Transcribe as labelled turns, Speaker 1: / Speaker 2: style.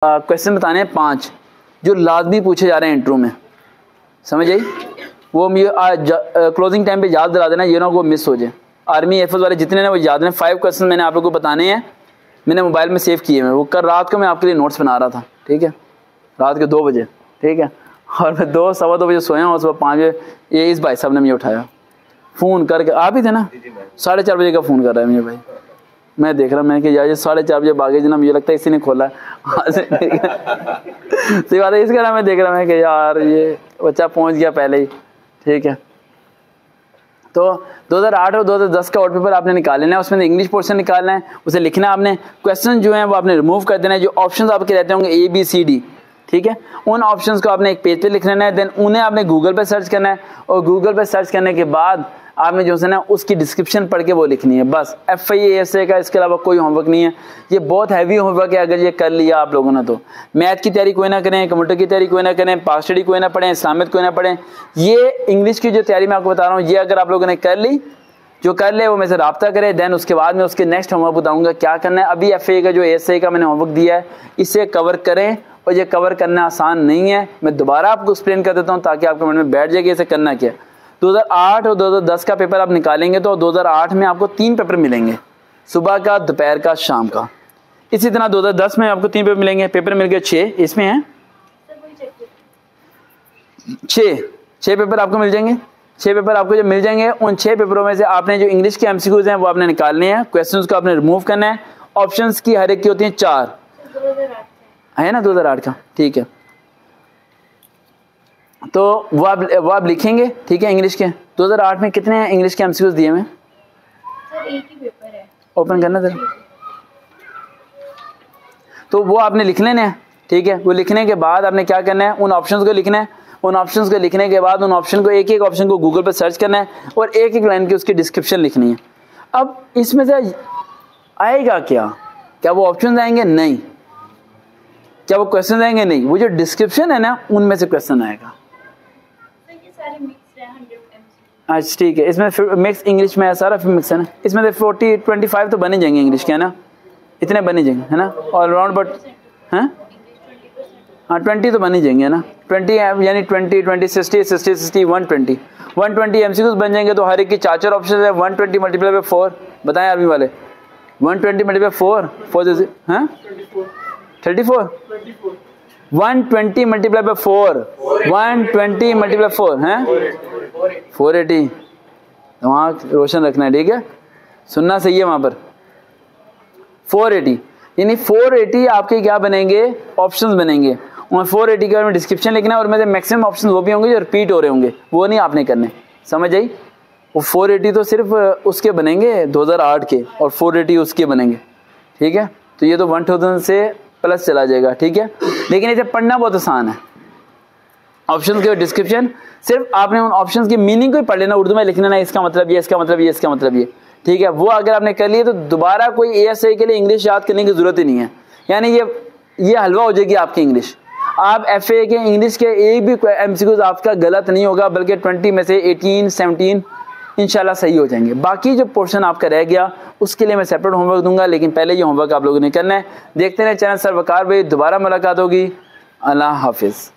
Speaker 1: Question बताने हैं 5 जो लाजमी पूछे जा रहे हैं इंटरव्यू में, समझ आई। वो क्लोजिंग टाइम पे याद दिला देना, ये ना वो मिस हो जाए। आर्मी एयरफोर्स वाले जितने ना वो याद हैं। 5 क्वेश्चन मैंने आप लोगों को बताने हैं, मैंने मोबाइल में सेव किए हैं। वो कल रात को मैं आपके लिए नोट्स बना रहा था, ठीक है, रात के 2 बजे, ठीक है, और मैं 2 सवा 2 बजे सोया और सुबह 5 बजे ये इस भाई साहब ने मुझे उठाया फ़ोन करके। आप ही थे ना? 4:30 बजे का फ़ोन कर रहा है मुझे भाई। मैं देख रहा, मैंने कि यार ये 4:30 बजे भागे जना, मुझे लगता है इसी ने खोला है। सही बात है, इसका ना मैं देख रहा, मैं कि यार ये बच्चा पहुंच गया पहले ही, ठीक है। तो 2008 और 2010 का आउट पेपर आपने निकाल लेना है, उसमें इंग्लिश पोर्शन निकालना है, उसे लिखना है आपने। क्वेश्चन जो है वो आपने रिमूव कर देना है। जो ऑप्शंस आपके रहते होंगे ABCD, ठीक है, उन ऑप्शंस को आपने एक पेज पे लिख लेना है। देन उन्हें आपने गूगल पे सर्च करना है और गूगल पे सर्च करने के बाद आपने जो है ना उसकी डिस्क्रिप्शन पढ़ के वो लिखनी है, बस। FIA ASA का इसके अलावा कोई होमवर्क नहीं है। ये बहुत हैवी होमवर्क है, अगर ये कर लिया आप लोगों ने तो। मैथ की तैयारी कोई ना करें, कंप्यूटर की तैयारी कोई ना करें, पास स्टडी कोई ना पढ़ें, इस्लामिक कोई ना पढ़ें। ये इंग्लिश की जो तैयारी मैं आपको बता रहा हूँ, ये अगर आप लोगों ने कर ली, जो कर ले वो मेरे से रब्ता करे। देन उसके बाद में उसके नेक्स्ट होमवर्क बताऊंगा क्या करना है। अभी FIA का जो ASA का मैंने होमवर्क दिया है, इसे कवर करें। और ये कवर करना आसान नहीं है, मैं दोबारा आपको एक्सप्लेन कर देता हूँ ताकि आपके मन में बैठ जाए कि इसे करना क्या। 2008 और 2010 का पेपर आप निकालेंगे तो 2008 में आपको 3 पेपर मिलेंगे, सुबह का, दोपहर का, शाम का। इसी तरह 2010 में आपको 3 पेपर मिलेंगे। पेपर मिल गए 6, इसमें है 6 पेपर आपको मिल जाएंगे। 6 पेपर आपको जब मिल जाएंगे, उन 6 पेपरों में से आपने जो इंग्लिश के MCQs हैं वो आपने निकालने हैं। क्वेश्चंस को आपने रिमूव करना है। ऑप्शंस की हर एक की होती हैं 4, है ना, 2008 का, ठीक है। तो वो आप लिखेंगे, ठीक है। इंग्लिश के 2008 में कितने इंग्लिश के MCQs दिए हैं?
Speaker 2: सर एक ही पेपर है,
Speaker 1: ओपन करना जरा। तो वो आपने लिख लेने हैं, ठीक है। वो लिखने के बाद आपने क्या करना है, उन ऑप्शंस को लिखना है। उन ऑप्शंस को लिखने के बाद उन ऑप्शन को एक ऑप्शन को गूगल पर सर्च करना है और एक लाइन की उसकी डिस्क्रिप्शन लिखनी है। अब इसमें से आएगा क्या वो ऑप्शन आएंगे? नहीं। क्या वो क्वेश्चन आएंगे? नहीं। वो जो डिस्क्रिप्शन है ना, उनमें से क्वेश्चन आएगा। अच्छा, ठीक है। इसमें मिक्स इंग्लिश में है सारा, फिर मिक्स है ना। इसमें से 25 तो बने जाएंगे इंग्लिश के, है ना, इतने बने जाएंगे, है ना, ऑल राउंड। बट हैं, हाँ 20 तो बने जाएंगे, है ना। 20 यानी 20, 60, 120 MCQs बन जाएंगे। तो हर एक की 4 ऑप्शन है। 120 मल्टीप्लाई बाय 4 बताएं आर्मी वाले। 120 मल्टीप्लाई 4 हैं 34। 120 मल्टीप्लाई बाय 4, 120 मल्टीप्लाई 4 हैं 480। वहाँ रोशन रखना है, ठीक है, सुनना सही है वहाँ पर। 480 यानी 480 आपके क्या बनेंगे, ऑप्शंस बनेंगे। और 480 के बारे में डिस्क्रिप्शन लिखना है और में से मैक्सिमम ऑप्शन वो भी होंगे जो रिपीट हो रहे होंगे, वो नहीं आपने करने, समझ आई। वो 480 तो सिर्फ उसके बनेंगे 2008 के, और 480 उसके बनेंगे, ठीक है। तो ये तो 1000 से प्लस चला जाएगा, ठीक है। लेकिन इसे पढ़ना बहुत आसान है। ऑप्शन के डिस्क्रिप्शन, सिर्फ आपने उन ऑप्शंस की मीनिंग को ही पढ़ लेना, उर्दू में लिखना, इसका मतलब ये, इसका मतलब ये, इसका मतलब ये, ठीक है। वो अगर आपने कर लिए तो दोबारा कोई ASA के लिए इंग्लिश याद करने की जरूरत ही नहीं है। यानी ये हलवा हो जाएगी आपकी इंग्लिश। आप FA के इंग्लिश के एक भी MCQs आपका गलत नहीं होगा, बल्कि 20 में से 18, 17 इंशाल्लाह सही हो जाएंगे। बाकी जो पोर्शन आपका रह गया उसके लिए मैं सेपरेट होमवर्क दूंगा, लेकिन पहले ये होमवर्क आप लोगों ने करना है। देखते रहे चैनल सर वकार भाई। दोबारा मुलाकात होगी। अल्लाह हाफिज़।